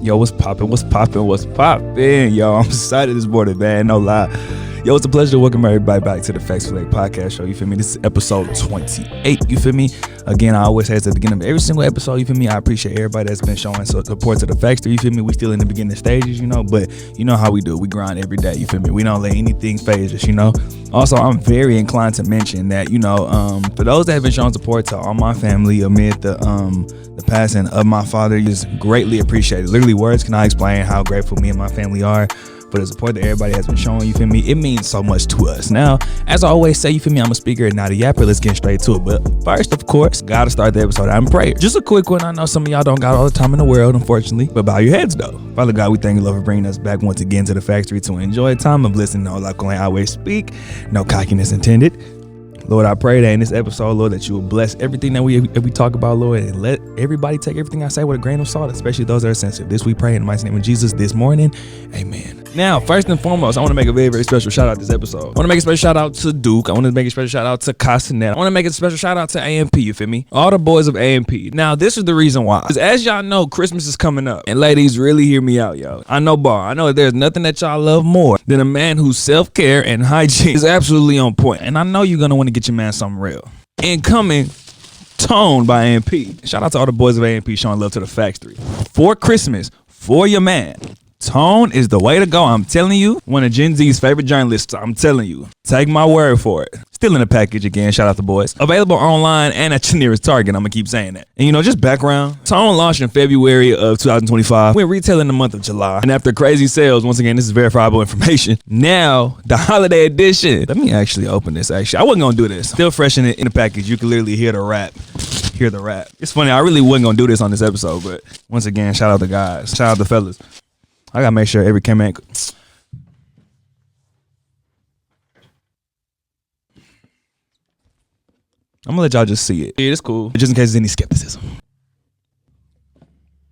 Yo, what's poppin'? What's poppin'? What's poppin'? Yo, I'm excited this morning, man. No lie. Yo, it's a pleasure to welcome everybody back to the Fax.Koolaid podcast show. You feel me? This is episode 28. You feel me? Again, I always say at the beginning of every single episode, you feel me? I appreciate everybody that's been showing support to the Faxtory. You feel me? We still in the beginning stages, you know, but you know how we do. We grind every day. You feel me? We don't let anything phase us, you know? Also, I'm very inclined to mention that, you know, for those that have been showing support to all my family amid the passing of my father is greatly appreciated. Literally, words cannot explain how grateful me and my family are for the support that everybody has been showing. You feel me? It means so much to us. Now, as I always say, you feel me? I'm a speaker and not a yapper. Let's get straight to it. But first, of course, gotta start the episode out in prayer. Just a quick one. I know some of y'all don't got all the time in the world, unfortunately, but bow your heads though. Father God, we thank you, Lord, for bringing us back once again to the Faxtory to enjoy a time of listening. No like I always speak, no cockiness intended. Lord, I pray that in this episode, Lord, that you will bless everything that we talk about, Lord, and let everybody take everything I say with a grain of salt, especially those that are sensitive. This we pray in the mighty name of Jesus this morning. Amen. Now, first and foremost, I want to make a very, very special shout out this episode. I want to make a special shout out to Duke. I want to make a special shout out to Castanet. I want to make a special shout out to AMP, you feel me? All the boys of AMP. Now, this is the reason why. Because as y'all know, Christmas is coming up. And ladies, really hear me out, yo. I know that there's nothing that y'all love more than a man whose self-care and hygiene is absolutely on point. And I know you're going to want to get your man something real. Incoming Tone by AMP. Shout out to all the boys of AMP showing love to the Faxtory. For Christmas, for your man, Tone is the way to go. I'm telling you, one of Gen Z's favorite journalists. I'm telling you, take my word for it. Still in the package again. Shout out to boys. Available online and at your nearest Target. I'm gonna keep saying that. And you know, just background. Tone launched in February of 2025. We're retailing in the month of July. And after crazy sales, once again, this is verifiable information. Now, the holiday edition. Let me actually open this. Actually, I wasn't gonna do this. Still fresh in the package. You can literally hear the rap. It's funny. I really wasn't gonna do this on this episode, but once again, shout out the guys. Shout out the fellas. I gotta make sure every cameraman. I'm gonna let y'all just see it. Yeah, it's cool. Just in case there's any skepticism.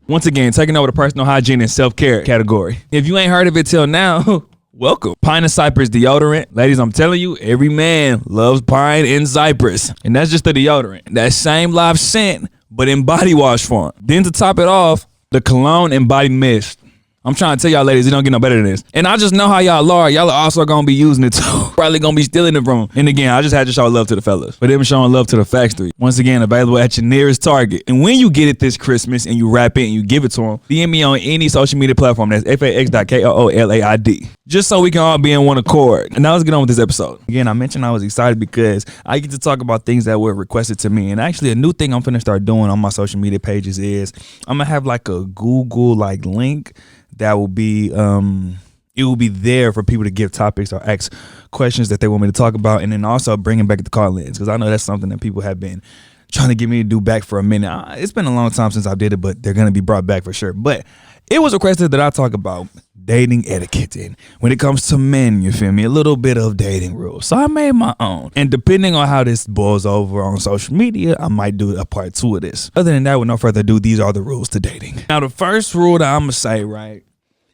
Once again, taking over the personal hygiene and self-care category. If you ain't heard of it till now, welcome. Pine and Cypress deodorant. Ladies, I'm telling you, every man loves Pine and Cypress. And that's just the deodorant. That same live scent, but in body wash form. Then to top it off, the cologne and body mist. I'm trying to tell y'all ladies, it don't get no better than this. And I just know how y'all are. Y'all are also gonna be using it too. Probably gonna be stealing it from them. And again, I just had to show love to the fellas. But them showing love to the Faxtory. Once again, available at your nearest Target. And when you get it this Christmas and you wrap it and you give it to them, DM me on any social media platform. That's FAX.KOOLAID. Just so we can all be in one accord. And now let's get on with this episode. Again, I mentioned I was excited because I get to talk about things that were requested to me. And actually, a new thing I'm finna start doing on my social media pages is I'm gonna have like a Google like link that will be it will be there for people to give topics or ask questions that they want me to talk about, and then also bringing back the call-ins, because I know that's something that people have been trying to get me to do back for a minute. It's been a long time since I did it, but they're going to be brought back for sure. But it was requested that I talk about dating etiquette, and when it comes to men, you feel me, a little bit of dating rules. So I made my own, and depending on how this boils over on social media, I might do a part 2 of this. Other than that, with no further ado, these are the rules to dating. Now, the first rule that I'm gonna say, right,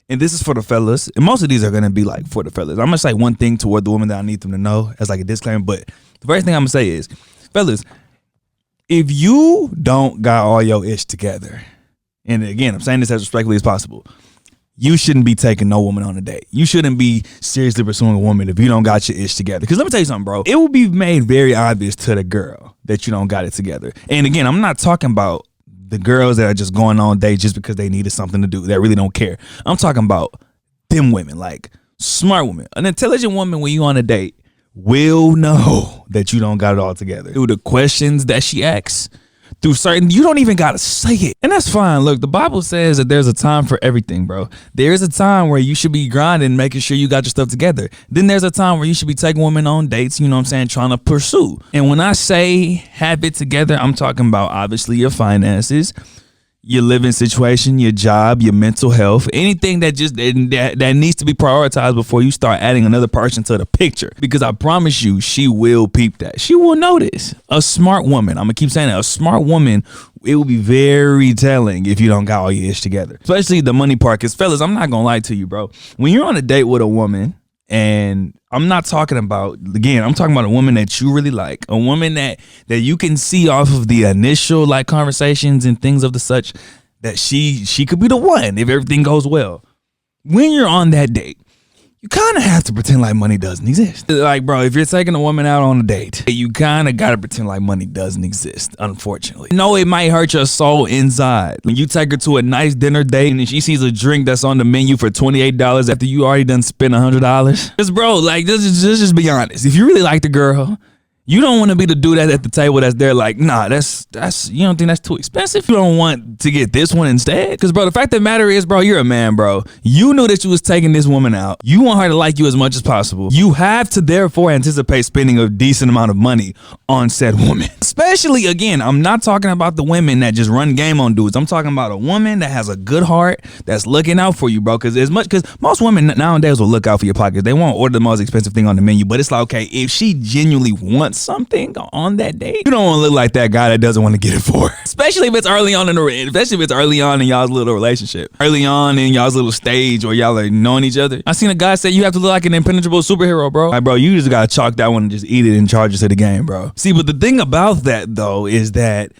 and this is for the fellas, and most of these are gonna be like for the fellas. I'm gonna say one thing toward the woman that I need them to know as like a disclaimer, but the first thing I'm gonna say is, fellas, if you don't got all your ish together, and again, I'm saying this as respectfully as possible, you shouldn't be taking no woman on a date. You shouldn't be seriously pursuing a woman if you don't got your ish together. Because let me tell you something, bro. It will be made very obvious to the girl that you don't got it together. And again, I'm not talking about the girls that are just going on dates just because they needed something to do, that really don't care. I'm talking about them women, like smart women. An intelligent woman, when you on a date, will know that you don't got it all together through the questions that she asks, through certain, you don't even gotta say it, and that's fine. Look, the Bible says that there's a time for everything, bro. There is a time where you should be grinding, making sure you got your stuff together. Then there's a time where you should be taking women on dates, you know what I'm saying, trying to pursue. And when I say have it together, I'm talking about obviously your finances, your living situation, your job, your mental health, anything that just that needs to be prioritized before you start adding another person to the picture. Because I promise you, she will peep that. She will notice. A smart woman, I'm gonna keep saying that, a smart woman, it will be very telling if you don't got all your ish together. Especially the money part, because fellas, I'm not gonna lie to you, bro. When you're on a date with a woman, and I'm not talking about, again, I'm talking about a woman that you really like, a woman that you can see off of the initial like conversations and things of the such that she could be the one if everything goes well. When you're on that date, you kind of have to pretend like money doesn't exist. Like, bro, if you're taking a woman out on a date, you kind of got to pretend like money doesn't exist, unfortunately. No, it might hurt your soul inside. When you take her to a nice dinner date and she sees a drink that's on the menu for $28 after you already done spent $100. Because, bro, like, let's just be honest. If you really like the girl, you don't want to be the dude at the table that's there like, nah, that's you don't think that's too expensive? You don't want to get this one instead? Because, bro, the fact of the matter is, bro, you're a man, bro. You knew that you was taking this woman out. You want her to like you as much as possible. You have to therefore anticipate spending a decent amount of money on said woman. Especially, again, I'm not talking about the women that just run game on dudes. I'm talking about a woman that has a good heart that's looking out for you, bro. Because most women nowadays will look out for your pockets. They won't order the most expensive thing on the menu. But it's like, okay, if she genuinely wants something on that date, you don't want to look like that guy that doesn't want to get it for her. Especially if it's early on in y'all's little relationship, early on in y'all's little stage where y'all are knowing each other. I seen a guy say you have to look like an impenetrable superhero, bro. Like, bro, you just gotta chalk that one and just eat it and charge it to the game, bro. See, but the thing about that though is that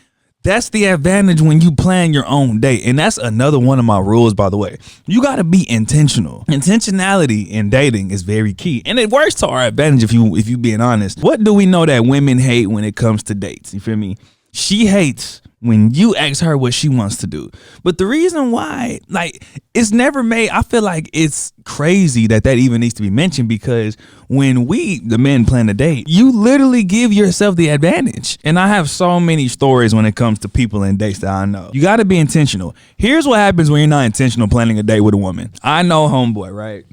that's the advantage when you plan your own date. And that's another one of my rules, by the way. You got to be intentional. Intentionality in dating is very key. And it works to our advantage if you being honest. What do we know that women hate when it comes to dates? You feel me? She hates when you ask her what she wants to do. But the reason why, like, it's never made, I feel like it's crazy that even needs to be mentioned, because when we, the men, plan a date, you literally give yourself the advantage. And I have so many stories when it comes to people and dates that I know. You got to be intentional. Here's what happens when you're not intentional planning a date with a woman. I know homeboy, right?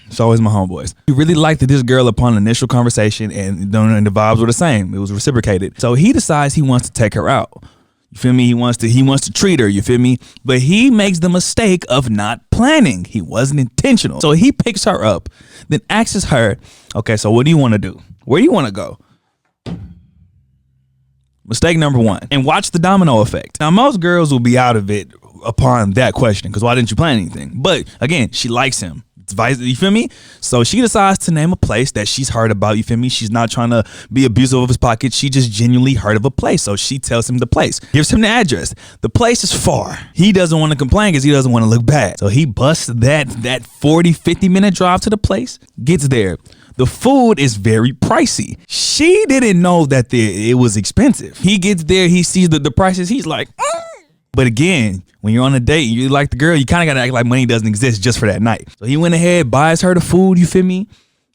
It's always my homeboys. He really liked this girl upon initial conversation, and the vibes were the same. It was reciprocated. So he decides he wants to take her out. You feel me? He wants to treat her, you feel me? But he makes the mistake of not planning. He wasn't intentional. So he picks her up, then asks her, okay, so what do you want to do? Where do you want to go? Mistake number one. And watch the domino effect. Now, most girls will be out of it upon that question, because why didn't you plan anything? But again, she likes him. You feel me? So she decides to name a place that she's heard about. You feel me? She's not trying to be abusive of his pocket. She just genuinely heard of a place. So she tells him the place, gives him the address. The place is far. He doesn't want to complain because he doesn't want to look bad. So he busts that 40-50 minute drive to the place, gets there. The food is very pricey. She didn't know that it was expensive. He gets there, he sees the prices. He's like, But again, when you're on a date, you like the girl, you kind of got to act like money doesn't exist just for that night. So he went ahead, buys her the food, you feel me?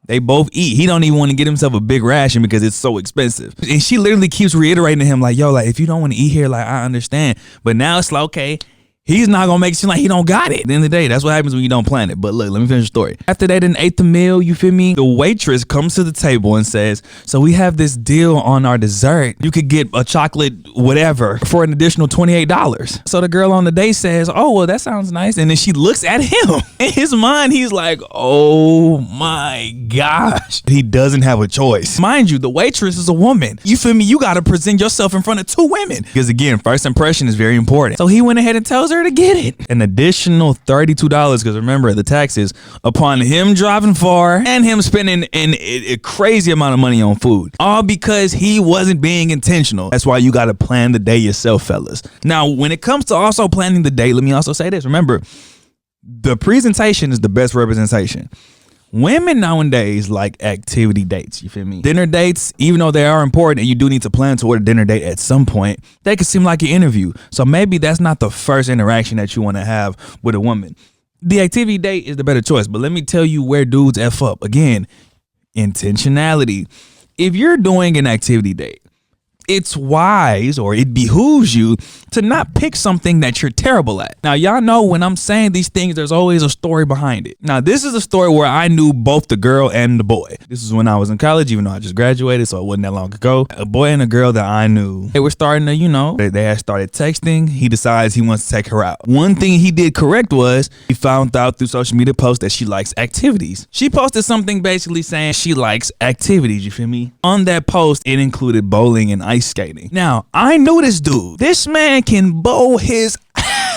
They both eat. He don't even want to get himself a big ration because it's so expensive. And she literally keeps reiterating to him like, yo, like, if you don't want to eat here, like, I understand. But now it's like, okay, he's not going to make it seem like he don't got it. At the end of the day, that's what happens when you don't plan it. But look, let me finish the story. After they done ate the meal, you feel me? The waitress comes to the table and says, so we have this deal on our dessert. You could get a chocolate whatever for an additional $28. So the girl on the date says, oh, well, that sounds nice. And then she looks at him. In his mind, he's like, oh my gosh. He doesn't have a choice. Mind you, the waitress is a woman. You feel me? You got to present yourself in front of two women. Because again, first impression is very important. So he went ahead and tells her to get it. An additional $32, because remember the taxes, upon him driving far and him spending a crazy amount of money on food, all because he wasn't being intentional. That's why you got to plan the day yourself, fellas. Now, when it comes to also planning the day, let me also say this. Remember, the presentation is the best representation. Women nowadays like activity dates, you feel me? Dinner dates, even though they are important and you do need to plan toward a dinner date at some point, they can seem like an interview. So maybe that's not the first interaction that you want to have with a woman. The activity date is the better choice, but let me tell you where dudes F up. Again, intentionality. If you're doing an activity date, it's wise, or it behooves you to not pick something that you're terrible at. Now, y'all know when I'm saying these things, there's always a story behind it. Now, this is a story where I knew both the girl and the boy. This is when I was in college, even though I just graduated, so it wasn't that long ago. A boy and a girl that I knew, they were starting to, you know, they had started texting. He decides he wants to take her out. One thing he did correct was he found out through social media posts that she likes activities. She posted something basically saying she likes activities, you feel me? On that post, it included bowling and ice skating. Now, I knew this dude. This man can bowl his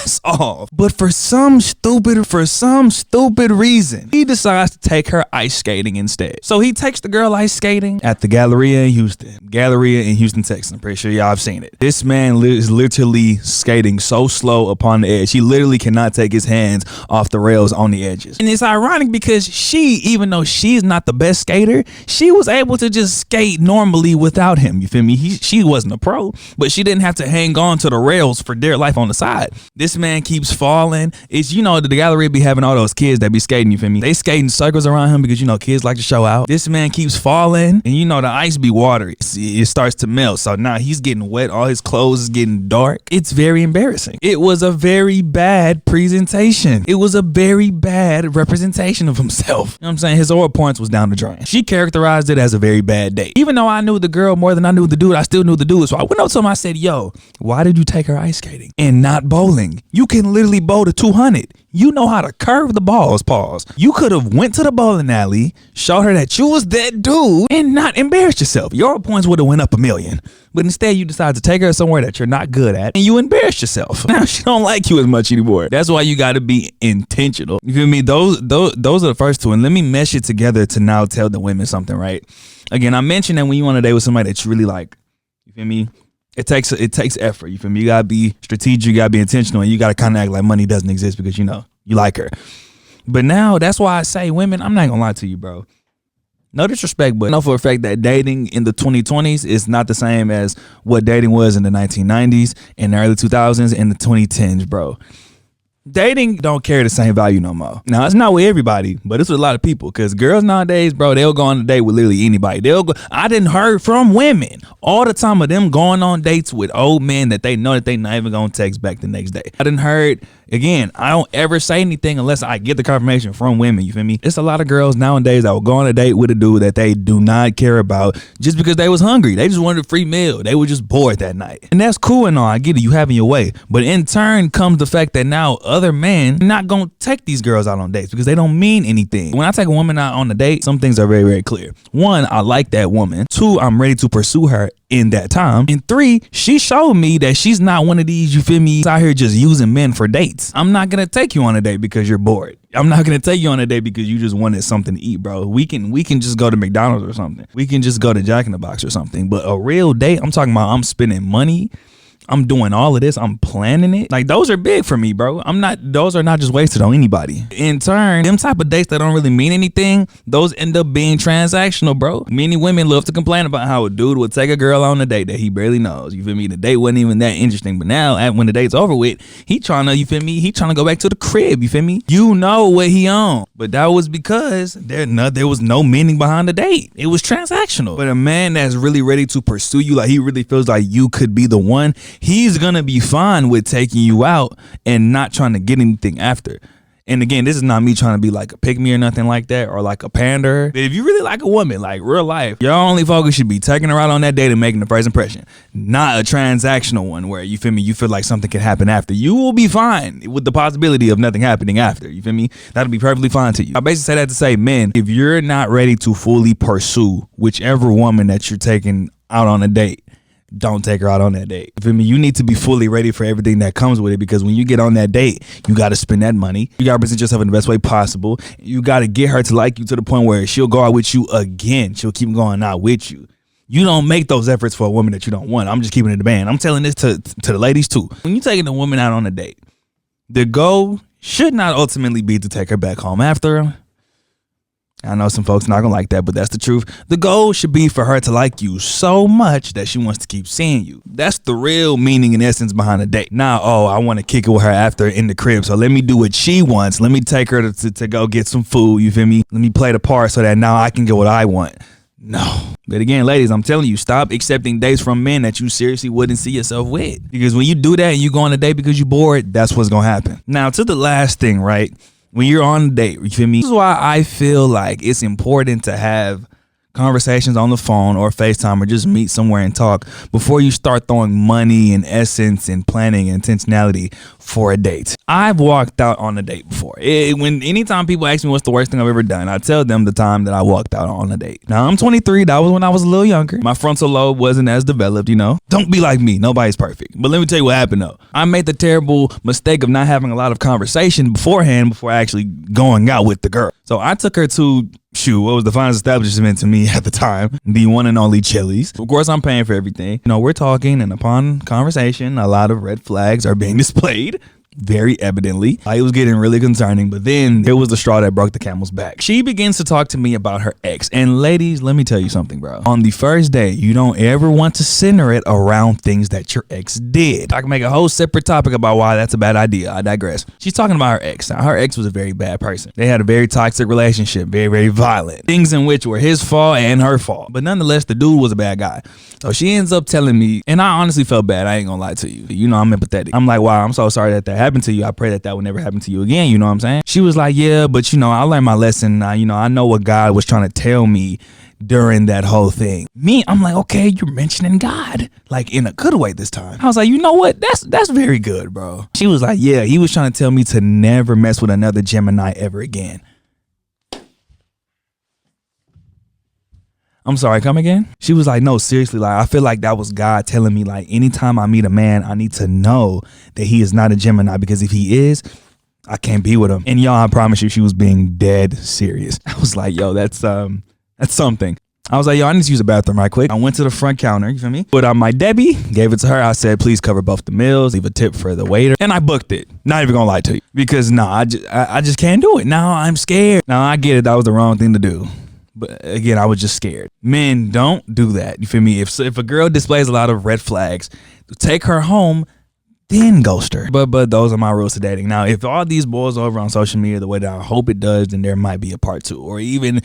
ass off. But for some stupid reason, he decides to take her ice skating instead. So he takes the girl ice skating at the Galleria in Houston, Texas. I'm pretty sure y'all have seen it. This man is literally skating so slow upon the edge. He literally cannot take his hands off the rails on the edges. And it's ironic because she, even though she's not the best skater, she was able to just skate normally without him. You feel me? She wasn't a pro, but she didn't have to hang on to the rails for dear life on the side. This man keeps falling. It's, you know, the Galleria be having all those kids that be skating, you feel me? They skating circles around him because, you know, kids like to show out. This man keeps falling, and you know the ice be watery. It starts to melt. So now he's getting wet. All his clothes is getting dark. It's very embarrassing. It was a very bad presentation. It was a very bad representation of himself. You know what I'm saying? His oral points was down the drain. She characterized it as a very bad date. Even though I knew the girl more than I knew the dude, I still knew the dude. So I went up to him, I said, yo, why did you take her ice skating and not bowling? You can literally bowl to 200. You know how to curve the balls, pause. You could have went to the bowling alley, showed her that you was that dude, and not embarrassed yourself. Your points would have went up 1,000,000. But instead, you decide to take her somewhere that you're not good at, and you embarrass yourself. Now, she don't like you as much anymore. That's why you got to be intentional. You feel me? Those are the first two. And let me mesh it together to now tell the women something, right? Again, I mentioned that when you want to date with somebody that you really like, you feel me? It takes effort. You feel me? You gotta be strategic. You gotta be intentional, and you gotta kind of act like money doesn't exist because you know you like her. But now that's why I say, women, I'm not gonna lie to you, bro. No disrespect, but I know for a fact that dating in the 2020s is not the same as what dating was in the 1990s, in the early 2000s, and the 2010s, bro. Dating don't carry the same value no more. Now, it's not with everybody, but it's with a lot of people, because girls nowadays, bro, they'll go on a date with literally anybody. I didn't heard from women all the time of them going on dates with old men that they know that they not even gonna text back the next day. I didn't heard, again, I don't ever say anything unless I get the confirmation from women, you feel me? It's a lot of girls nowadays that will go on a date with a dude that they do not care about just because they was hungry. They just wanted a free meal. They were just bored that night. And that's cool and all, I get it, you having your way. But in turn comes the fact that now other men not gonna take these girls out on dates because they don't mean anything. When I take a woman out on a date, some things are very, very clear. One, I like that woman. Two, I'm ready to pursue her in that time. And three, she showed me that she's not one of these, you feel me, out here just using men for dates. I'm not gonna take you on a date because you're bored. I'm not gonna take you on a date because you just wanted something to eat, bro. We can just go to McDonald's or something. We can just go to Jack in the Box or something. But a real date, I'm talking about I'm spending money. I'm doing all of this. I'm planning it. Like, those are big for me, bro. Those are not just wasted on anybody. In turn, them type of dates that don't really mean anything, those end up being transactional, bro. Many women love to complain about how a dude would take a girl on a date that he barely knows. You feel me? The date wasn't even that interesting. But now, when the date's over with, he trying to, you feel me? He trying to go back to the crib. You feel me? You know what he on. But that was because there was no meaning behind the date. It was transactional. But a man that's really ready to pursue you, like he really feels like you could be the one, he's gonna be fine with taking you out and not trying to get anything after. And again, this is not me trying to be like a pick me or nothing like that, or like a pander. But if you really like a woman, like real life, your only focus should be taking her out on that date and making the first impression, not a transactional one where, you feel me, you feel like something can happen after. You will be fine with the possibility of nothing happening after. You feel me? That'll be perfectly fine to you. I basically say that to say, men, if you're not ready to fully pursue whichever woman that you're taking out on a date, don't take her out on that date. You feel me? You need to be fully ready for everything that comes with it, because when you get on that date, you got to spend that money. You got to present yourself in the best way possible. You got to get her to like you to the point where she'll go out with you again. She'll keep going out with you. You don't make those efforts for a woman that you don't want. I'm just keeping it in the band. I'm telling this to the ladies too. When you're taking a woman out on a date, the goal should not ultimately be to take her back home after. I know some folks not gonna like that, but that's the truth. The goal should be for her to like you so much that she wants to keep seeing you. That's the real meaning and essence behind a date. Now, oh, I want to kick it with her after in the crib, so let me do what she wants. Let me take her to go get some food, you feel me? Let me play the part so that now I can get what I want. No. But again, ladies, I'm telling you, stop accepting dates from men that you seriously wouldn't see yourself with. Because when you do that and you go on a date because you're bored, that's what's gonna happen. Now, to the last thing, right? When you're on a date, you feel me? This is why I feel like it's important to have conversations on the phone or FaceTime or just meet somewhere and talk before you start throwing money and essence and planning and intentionality for a date. I've walked out on a date before. Anytime people ask me what's the worst thing I've ever done, I tell them the time that I walked out on a date. Now I'm 23. That was when I was a little younger. My frontal lobe wasn't as developed, you know. Don't be like me. Nobody's perfect. But let me tell you what happened though. I made the terrible mistake of not having a lot of conversation beforehand before actually going out with the girl. So I took her to what was the finest establishment to me at the time, the one and only Chili's. Of course, I'm paying for everything. You know, we're talking, and upon conversation, a lot of red flags are being displayed. Very evidently. It was getting really concerning, but then there was the straw that broke the camel's back. She begins to talk to me about her ex. And ladies, let me tell you something, bro. On the first day, you don't ever want to center it around things that your ex did. I can make a whole separate topic about why that's a bad idea. I digress. She's talking about her ex. Now, her ex was a very bad person. They had a very toxic relationship, very, very violent. Things in which were his fault and her fault. But nonetheless, the dude was a bad guy. So she ends up telling me, and I honestly felt bad. I ain't gonna lie to you. You know, I'm empathetic. I'm like, wow, I'm so sorry that happened to you. I pray that would never happen to you again. You know what I'm saying? She was like, yeah, but you know, I learned my lesson. You know, I know what God was trying to tell me during that whole thing. Me, I'm like, okay, you're mentioning God, like in a good way this time. I was like, you know what? That's very good, bro. She was like, yeah, he was trying to tell me to never mess with another Gemini ever again. I'm sorry, come again? She was like, no, seriously, like, I feel like that was God telling me, like, anytime I meet a man, I need to know that he is not a Gemini, because if he is, I can't be with him. And y'all, I promise you, she was being dead serious. I was like, yo, that's something. I was like, yo, I need to use the bathroom right quick. I went to the front counter, you feel me? Put out my Debbie, gave it to her. I said, please cover both the meals, leave a tip for the waiter. And I booked it. Not even gonna lie to you. Because I just can't do it. Now I'm scared. Now I get it, that was the wrong thing to do. But again, I was just scared. Men, don't do that. You feel me? If a girl displays a lot of red flags, take her home, then ghost her. But those are my rules to dating. Now, if all these boils over on social media the way that I hope it does, then there might be a part 2, or even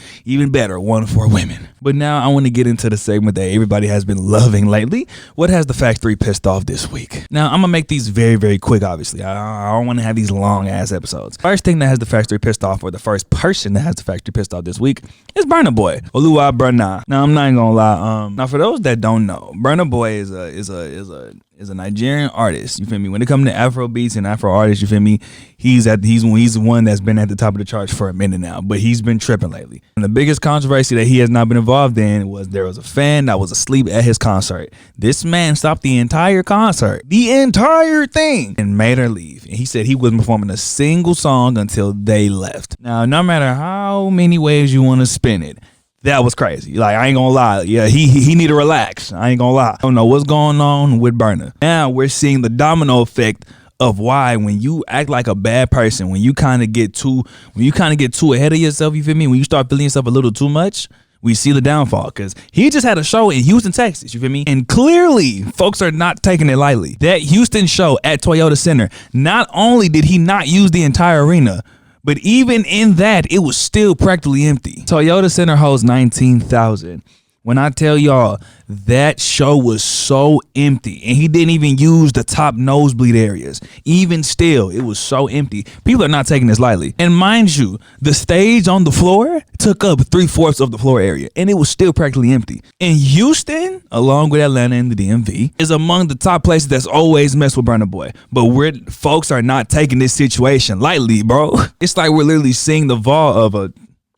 better, one for women. But now I want to get into the segment that everybody has been loving lately. What has the Factory pissed off this week? Now, I'm gonna make these very, very quick, obviously. I don't want to have these long ass episodes. First thing that has the Factory pissed off, or the first person that has the Factory pissed off this week, is Burna Boy, Oluwa Burna. Now, I'm not even gonna lie. Now, for those that don't know, Burna Boy is a Nigerian artist. You feel me? When it comes to Afro beats and Afro artists, you feel me? He's the one that's been at the top of the charts for a minute now, but he's been tripping lately. And the biggest controversy that he has not been involved in was there was a fan that was asleep at his concert. This man stopped the entire concert, the entire thing, and made her leave. And he said he wasn't performing a single song until they left. Now, no matter how many ways you want to spin it, that was crazy. Like, I ain't gonna lie. Yeah, he need to relax. I ain't gonna lie. I don't know what's going on with Burna. Now we're seeing the domino effect of why, when you act like a bad person, when you kind of get too ahead of yourself, you feel me? When you start feeling yourself a little too much, we see the downfall. Because he just had a show in Houston, Texas, you feel me? And clearly, folks are not taking it lightly. That Houston show at Toyota Center, not only did he not use the entire arena, but even in that, it was still practically empty. Toyota Center holds 19,000. When I tell y'all, that show was so empty, and he didn't even use the top nosebleed areas. Even still, it was so empty. People are not taking this lightly. And mind you, the stage on the floor took up 3/4 of the floor area, and it was still practically empty. And Houston, along with Atlanta and the DMV, is among the top places that's always messed with Burna Boy. But folks are not taking this situation lightly, bro. It's like we're literally seeing the fall of a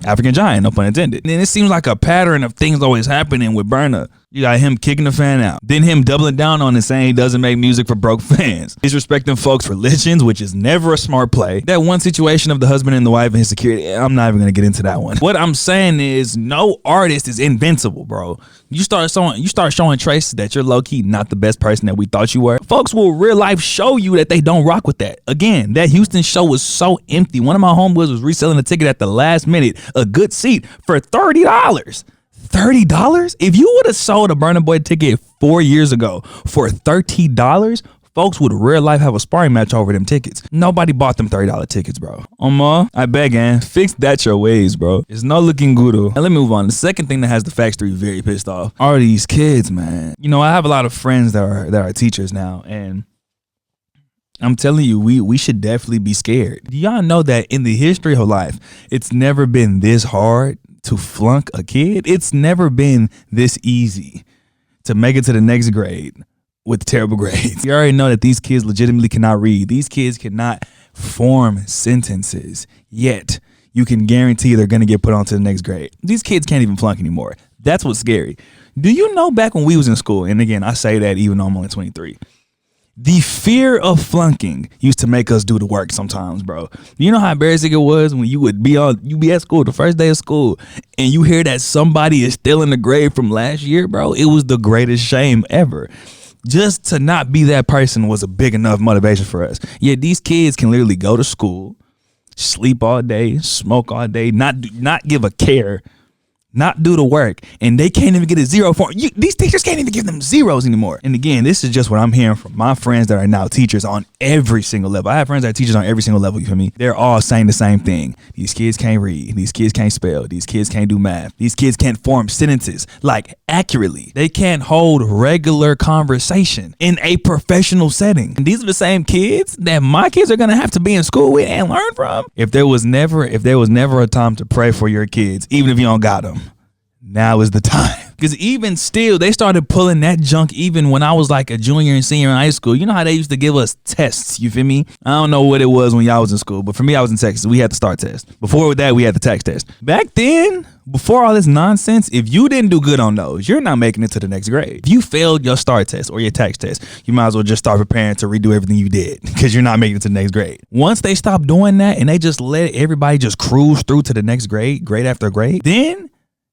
African giant, no pun intended. And it seems like a pattern of things always happening with Burna. You got him kicking the fan out, then him doubling down on it, saying he doesn't make music for broke fans. Disrespecting folks' religions, which is never a smart play. That one situation of the husband and the wife and his security, I'm not even gonna get into that one. What I'm saying is, no artist is invincible, bro. You start showing traces that you're low-key not the best person that we thought you were. Folks will real life show you that they don't rock with that. Again, that Houston show was so empty. One of my homeboys was reselling a ticket at the last minute, a good seat, for $30. $30? If you would have sold a Burna Boy ticket 4 years ago for $30, folks would real life have a sparring match over them tickets. Nobody bought them $30 tickets, bro. I beg, and fix that your ways, bro. It's no looking good. Now let me move on. The second thing that has the Faxtory very pissed off are these kids, man. You know, I have a lot of friends that are teachers now, and I'm telling you, we should definitely be scared. Do y'all know that in the history of life, it's never been this hard to flunk a kid. It's never been this easy to make it to the next grade with terrible grades. You already know that these kids legitimately cannot read. These kids cannot form sentences, yet you can guarantee they're gonna get put on to the next grade. These kids can't even flunk anymore. That's what's scary. Do you know back when we was in school, and again, I say that even though I'm only 23, the fear of flunking used to make us do the work sometimes, bro. You know how embarrassing it was when you be at school, the first day of school, and you hear that somebody is still in the grade from last year, bro? It was the greatest shame ever. Just to not be that person was a big enough motivation for us. Yet these kids can literally go to school, sleep all day, smoke all day, not give a care, not do the work, and they can't even get a zero for you. These teachers can't even give them zeros anymore. And again, this is just what I'm hearing from my friends that are now teachers on every single level. I have friends that are teachers on every single level, you feel me? They're all saying the same thing. These kids can't read. These kids can't spell. These kids can't do math. These kids can't form sentences like accurately. They can't hold regular conversation in a professional setting. And these are the same kids that my kids are gonna have to be in school with and learn from. If there was never a time to pray for your kids, even if you don't got them, now is the time. Because even still, they started pulling that junk even when I was like a junior and senior in high school. You know how they used to give us tests, you feel me? I don't know what it was when y'all was in school, but for me, I was in Texas. We had the STAR test. Before that, we had the tax test. Back then, before all this nonsense, if you didn't do good on those, you're not making it to the next grade. If you failed your STAR test or your tax test, you might as well just start preparing to redo everything you did because you're not making it to the next grade. Once they stopped doing that and they just let everybody just cruise through to the next grade, grade after grade, then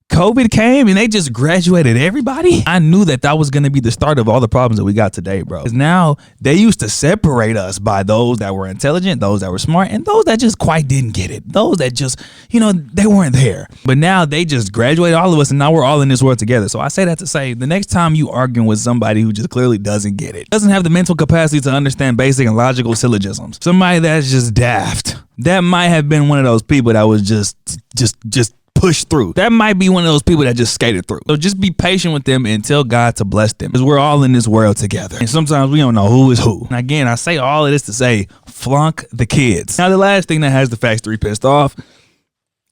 COVID came and they just graduated everybody. I knew that was going to be the start of all the problems that we got today, bro. Because now they used to separate us by those that were intelligent, those that were smart, and those that just quite didn't get it. Those that just, they weren't there. But now they just graduated all of us and now we're all in this world together. So I say that to say the next time you arguing with somebody who just clearly doesn't get it, doesn't have the mental capacity to understand basic and logical syllogisms, somebody that's just daft, that might have been one of those people that was just push through. That might be one of those people that just skated through. So just be patient with them and tell God to bless them, because we're all in this world together. And sometimes we don't know who is who. And again, I say all of this to say, flunk the kids. Now, the last thing that has the Faxtory pissed off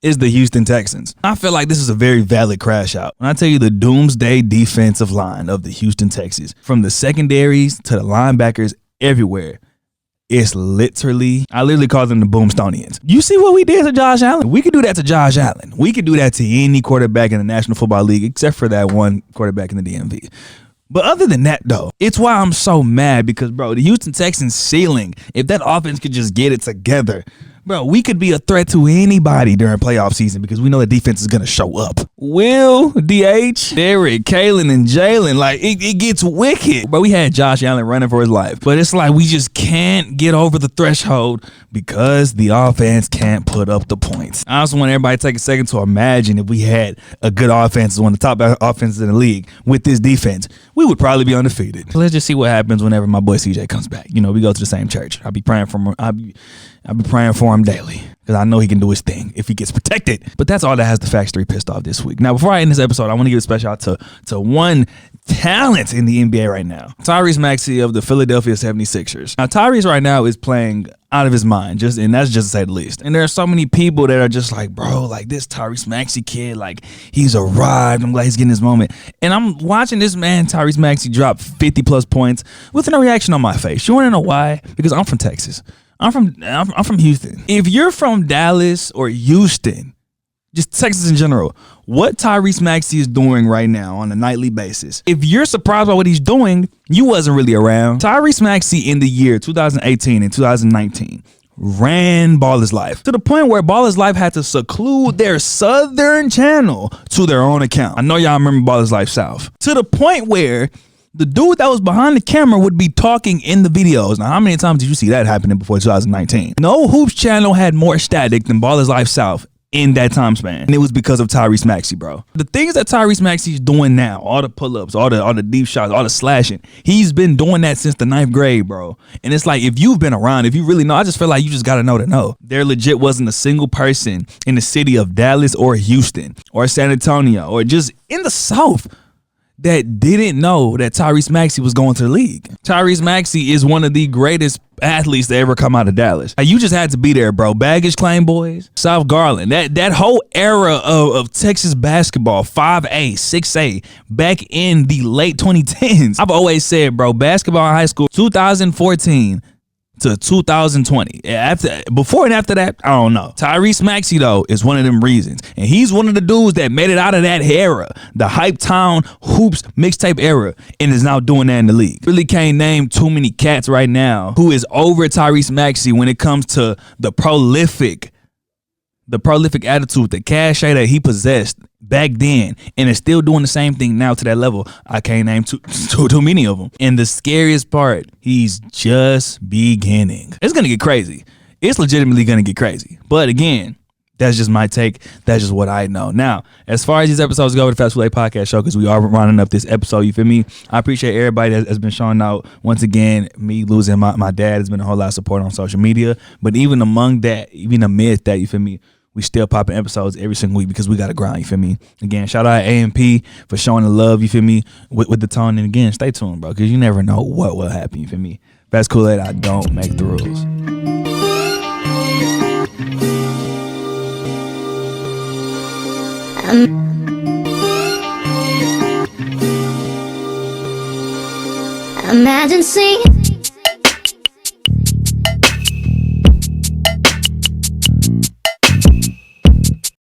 is the Houston Texans. I feel like this is a very valid crash out. When I tell you the doomsday defensive line of the Houston Texans, from the secondaries to the linebackers everywhere, it's literally, I literally call them the Boomstonians. You see what we did to Josh Allen? We could do that to Josh Allen. We could do that to any quarterback in the National Football League, except for that one quarterback in the DMV. But other than that, though, it's why I'm so mad, because, bro, the Houston Texans ceiling, if that offense could just get it together, bro, we could be a threat to anybody during playoff season because we know the defense is going to show up. Will, DH, Derek, Kalen, and Jalen, like, it gets wicked. But we had Josh Allen running for his life. But it's like we just can't get over the threshold because the offense can't put up the points. I also want everybody to take a second to imagine if we had a good offense, one of the top offenses in the league with this defense, we would probably be undefeated. So let's just see what happens whenever my boy CJ comes back. We go to the same church. I'll be praying for him. I'll be praying for him daily because I know he can do his thing if he gets protected. But that's all that has the Faxtory pissed off this week. Now, before I end this episode, I want to give a special out to one talent in the NBA right now. TYRESE MAXEY of the Philadelphia 76ers. Now, Tyrese right now is playing out of his mind, and that's just to say the least. And there are so many people that are just like, bro, like this TYRESE MAXEY kid, like he's arrived. I'm glad he's getting his moment. And I'm watching this man, TYRESE MAXEY, drop 50 plus points with no reaction on my face. You want to know why? Because I'm from Texas. I'm from Houston. If you're from Dallas or Houston, just Texas in general, what TYRESE MAXEY is doing right now on a nightly basis, if you're surprised by what he's doing, you wasn't really around. TYRESE MAXEY in the year 2018 and 2019 ran Ballin's Life to the point where Ballin's Life had to seclude their southern channel to their own account. I know y'all remember Ballin's Life South. To the point where the dude that was behind the camera would be talking in the videos. Now, how many times did you see that happening before 2019? No Hoops channel had more static than Ballin's Life South in that time span. And it was because of TYRESE MAXEY, bro. The things that TYRESE MAXEY is doing now, all the pull-ups, all the deep shots, all the slashing, he's been doing that since the 9th grade, bro. And it's like, if you've been around, if you really know, I just feel like you just gotta know to know. There legit wasn't a single person in the city of Dallas or Houston or San Antonio or just in the South that didn't know that TYRESE Maxey was going to the league. TYRESE Maxey is one of the greatest athletes to ever come out of Dallas. You just had to be there, bro. Baggage Claim Boys, South Garland, that whole era of Texas basketball, 5A, 6A, back in the late 2010s. I've always said, bro, basketball in high school, 2014 to 2020. Before and after that, I don't know. TYRESE Maxey, though, is one of them reasons. And he's one of the dudes that made it out of that era, the Hype Town Hoops mixtape era, and is now doing that in the league. Really can't name too many cats right now who is over TYRESE Maxey when it comes to the prolific attitude, the cachet that he possessed back then, and is still doing the same thing now to that level. I can't name too many of them. And the scariest part, he's just beginning. It's gonna get crazy. It's legitimately gonna get crazy. But again, that's just my take. That's just what I know. Now, as far as these episodes go with the FAXTROY podcast show, because we are running up this episode, you feel me? I appreciate everybody that has been showing out. Once again, me losing my dad has been a whole lot of support on social media. But even among that, even amidst that, you feel me? We still popping episodes every single week because we got to grind, you feel me? Again, shout out AMP for showing the love, you feel me, with the tone. And again, stay tuned, bro, because you never know what will happen, you feel me? FAXTROY, I don't make the rules. Imagine seeing